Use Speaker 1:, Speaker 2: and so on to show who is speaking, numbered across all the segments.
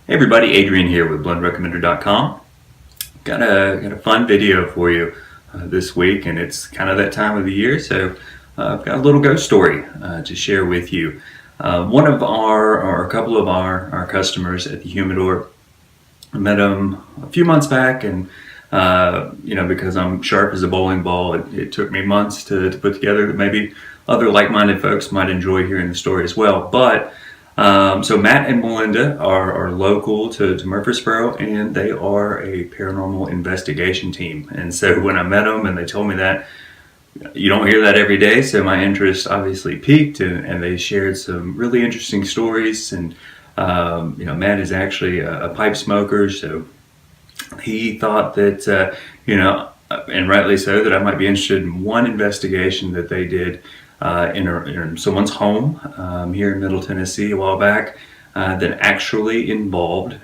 Speaker 1: Hey everybody, Adrian here with blendrecommender.com. Got a fun video for you this week, and it's kind of that time of the year, so I've got a little ghost story to share with you. One of or a couple of our customers at the humidor, I met them a few months back, and because I'm sharp as a bowling ball, it took me months to put together that maybe other like-minded folks might enjoy hearing the story as well. But so Matt and Melinda are local to Murfreesboro, and they are a paranormal investigation team. And so when I met them and they told me that, you don't hear that every day, so my interest obviously piqued, and they shared some really interesting stories. And Matt is actually a pipe smoker, so he thought that and rightly so, that I might be interested in one investigation that they did in someone's home here in Middle Tennessee a while back that actually involved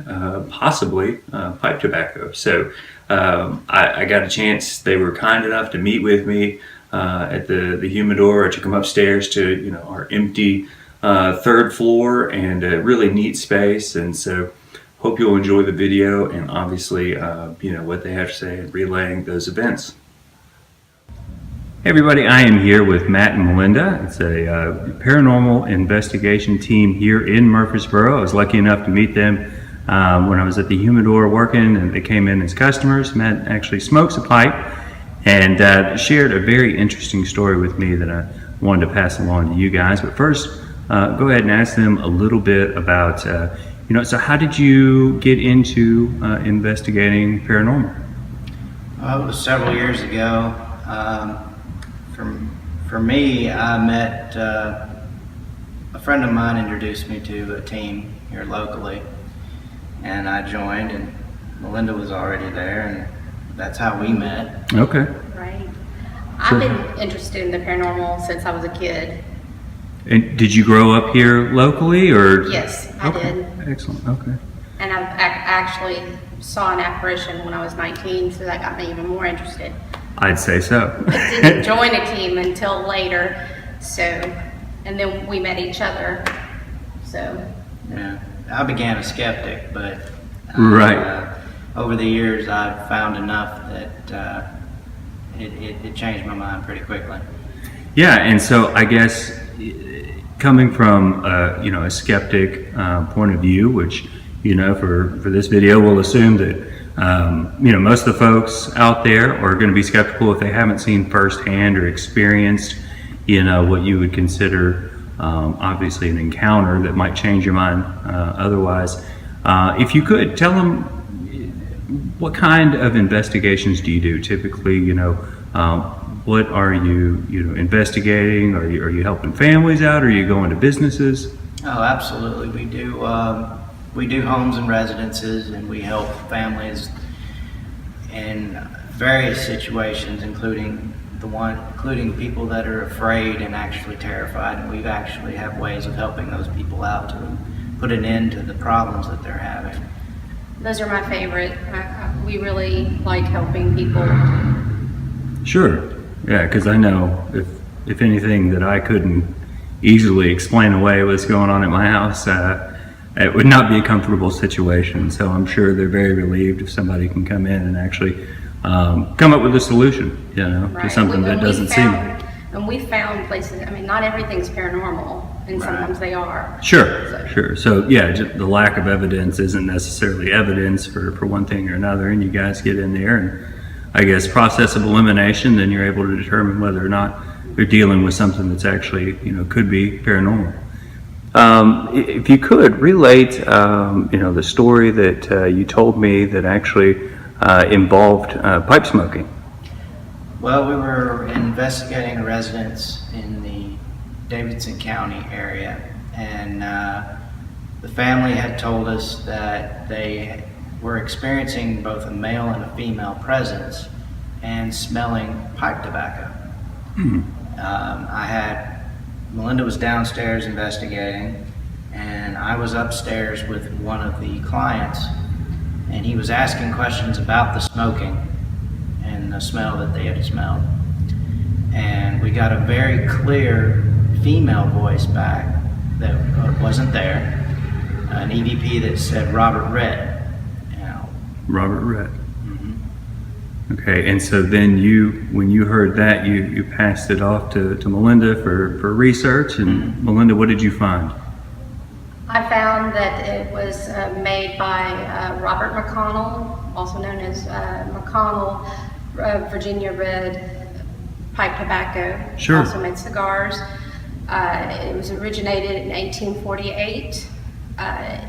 Speaker 1: possibly pipe tobacco. So I got a chance. They were kind enough to meet with me at the humidor. I took them upstairs to our empty third floor, and a really neat space. And so hope you'll enjoy the video, and obviously what they have to say, and relaying those events. Hey everybody, I am here with Matt and Melinda. It's a paranormal investigation team here in Murfreesboro. I was lucky enough to meet them when I was at the humidor working, and they came in as customers. Matt actually smokes a pipe, and shared a very interesting story with me that I wanted to pass along to you guys. But first, go ahead and ask them a little bit about, so how did you get into investigating paranormal?
Speaker 2: It was several years ago. For me, I met a friend of mine introduced me to a team here locally, and I joined, and Melinda was already there, and that's how we met.
Speaker 1: Okay.
Speaker 3: Right. I've been interested in the paranormal since I was a kid.
Speaker 1: And did you grow up here locally, or?
Speaker 3: Yes, I did.
Speaker 1: Excellent. Okay.
Speaker 3: And I actually saw an apparition when I was 19, so that got me even more interested.
Speaker 1: I'd say so.
Speaker 3: I didn't join a team until later, and then we met each other. So.
Speaker 2: Yeah, I began a skeptic, but
Speaker 1: right.
Speaker 2: Over the years, I've found enough that it changed my mind pretty quickly.
Speaker 1: Yeah, and so I guess coming from a skeptic point of view, which for this video, we'll assume that most of the folks out there are going to be skeptical if they haven't seen firsthand or experienced what you would consider obviously an encounter that might change your mind otherwise. If you could tell them, what kind of investigations do you do typically? What are you investigating? Are you helping families out? Are you going to businesses?
Speaker 2: Oh, absolutely. We do homes and residences, and we help families in various situations, including people that are afraid and actually terrified. And we actually have ways of helping those people out to put an end to the problems that they're having.
Speaker 3: Those are my favorite. We really like helping people.
Speaker 1: Sure. Yeah, because I know if anything that I couldn't easily explain away what's going on at my house, it would not be a comfortable situation. So I'm sure they're very relieved if somebody can come in and actually come up with a solution,
Speaker 3: Right.
Speaker 1: to something that doesn't seem.
Speaker 3: And we found places. I mean, not everything's paranormal, and
Speaker 1: Right.
Speaker 3: sometimes they are.
Speaker 1: Sure. So yeah, just the lack of evidence isn't necessarily evidence for one thing or another. And you guys get in there, and I guess process of elimination, then you're able to determine whether or not you're dealing with something that's actually could be paranormal. If you could relate, the story that you told me that actually involved pipe smoking.
Speaker 2: Well, we were investigating a residence in the Davidson County area, and the family had told us that they were experiencing both a male and a female presence and smelling pipe tobacco. Melinda was downstairs investigating, and I was upstairs with one of the clients, and he was asking questions about the smoking and the smell that they had smelled. And we got a very clear female voice back that wasn't there. an EVP that said Robert Red.
Speaker 1: Robert Red.
Speaker 2: Mhm.
Speaker 1: Okay, and so then when you heard that, you passed it off to Melinda for research. And Melinda, what did you find?
Speaker 3: I found that it was made by Robert McConnell, also known as McConnell Virginia Red pipe tobacco.
Speaker 1: Sure.
Speaker 3: Also made cigars. It was originated in 1848.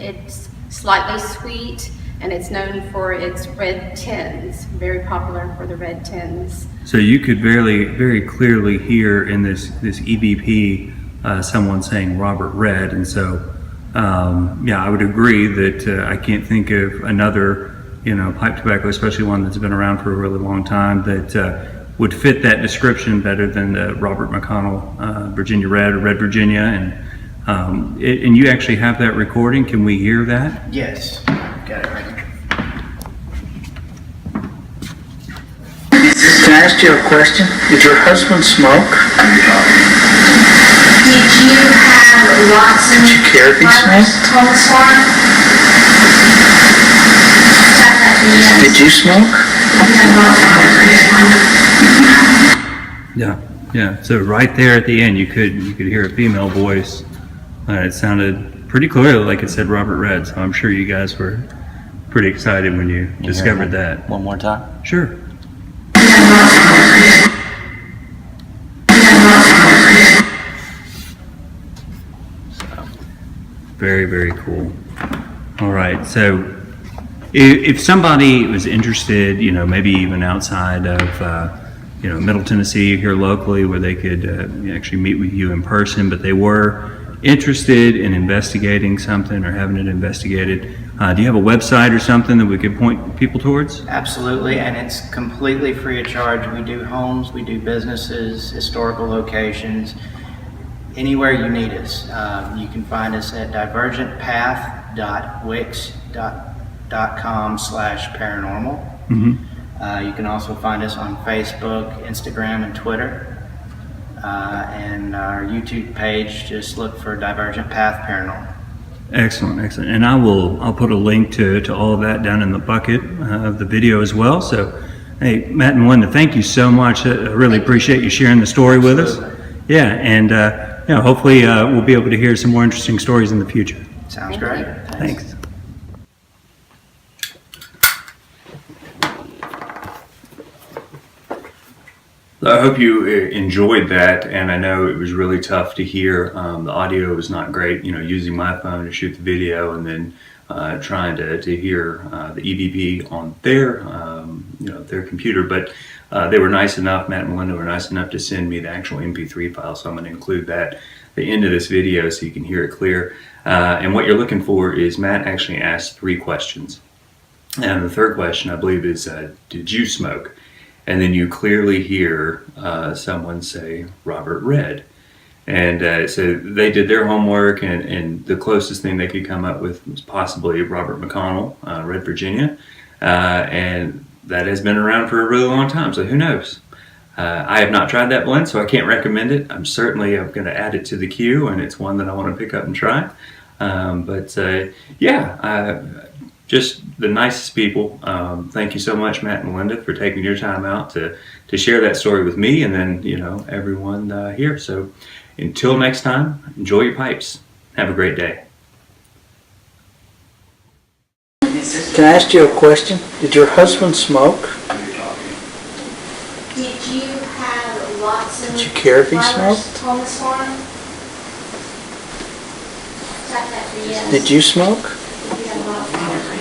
Speaker 3: It's slightly sweet, and it's known for its red tins. Very popular for the red tins.
Speaker 1: So you could very clearly hear in this EVP someone saying Robert Red, and so yeah, I would agree that I can't think of another pipe tobacco, especially one that's been around for a really long time, that would fit that description better than the Robert McConnell Virginia Red or Red Virginia. And you actually have that recording. Can we hear that?
Speaker 2: Yes, got it right here.
Speaker 4: Can I ask you a question? Did your husband smoke?
Speaker 5: Did you have lots of
Speaker 4: Did you care if he smoked?
Speaker 5: on the farm? Yes.
Speaker 4: Did you smoke?
Speaker 1: Yeah. So right there at the end, you could hear a female voice. It sounded pretty clearly like it said Robert Red. So I'm sure you guys were pretty excited when you discovered that.
Speaker 2: One more time.
Speaker 1: Sure. Very cool. All right, so if somebody was interested, maybe even outside of Middle Tennessee, here locally, where they could actually meet with you in person, but they were interested in investigating something or having it investigated, do you have a website or something that we could point people towards?
Speaker 2: Absolutely, and it's completely free of charge. We do homes, we do businesses, historical locations, anywhere you need us. You can find us at divergentpath.wix.com/paranormal.
Speaker 1: Mm-hmm.
Speaker 2: You can also find us on Facebook, Instagram, and Twitter. And our YouTube page, just look for Divergent Path Paranormal.
Speaker 1: Excellent. And I'll put a link to all of that down in the bucket of the video as well. So, hey, Matt and Melinda, thank you so much. I really appreciate you sharing the story with us. Yeah, and hopefully we'll be able to hear some more interesting stories in the future.
Speaker 2: Sounds
Speaker 3: Thank
Speaker 2: great.
Speaker 3: you.
Speaker 1: Thanks. I hope you enjoyed that, and I know it was really tough to hear. The audio was not great, using my phone to shoot the video and then trying to hear the EVP on their computer. But they were nice enough, Matt and Melinda were nice enough to send me the actual MP3 file, so I'm going to include that at the end of this video so you can hear it clear. And what you're looking for is Matt actually asked 3 questions. And the third question, I believe, is did you smoke? And then you clearly hear someone say Robert Red. And so they did their homework, and the closest thing they could come up with was possibly Robert McConnell, Red Virginia. And that has been around for a really long time, so who knows? I have not tried that blend, so I can't recommend it. I'm going to add it to the queue, and it's one that I want to pick up and try. Just the nicest people. Thank you so much, Matt and Melinda, for taking your time out to share that story with me and then, everyone here. So until next time, enjoy your pipes. Have a great day.
Speaker 4: Can I ask you a question? Did your husband smoke?
Speaker 5: Did you have lots of
Speaker 4: Did you care if he
Speaker 5: flowers
Speaker 4: smoked?
Speaker 5: on this farm? Yes.
Speaker 4: Did you smoke?
Speaker 5: You had a lot of flowers.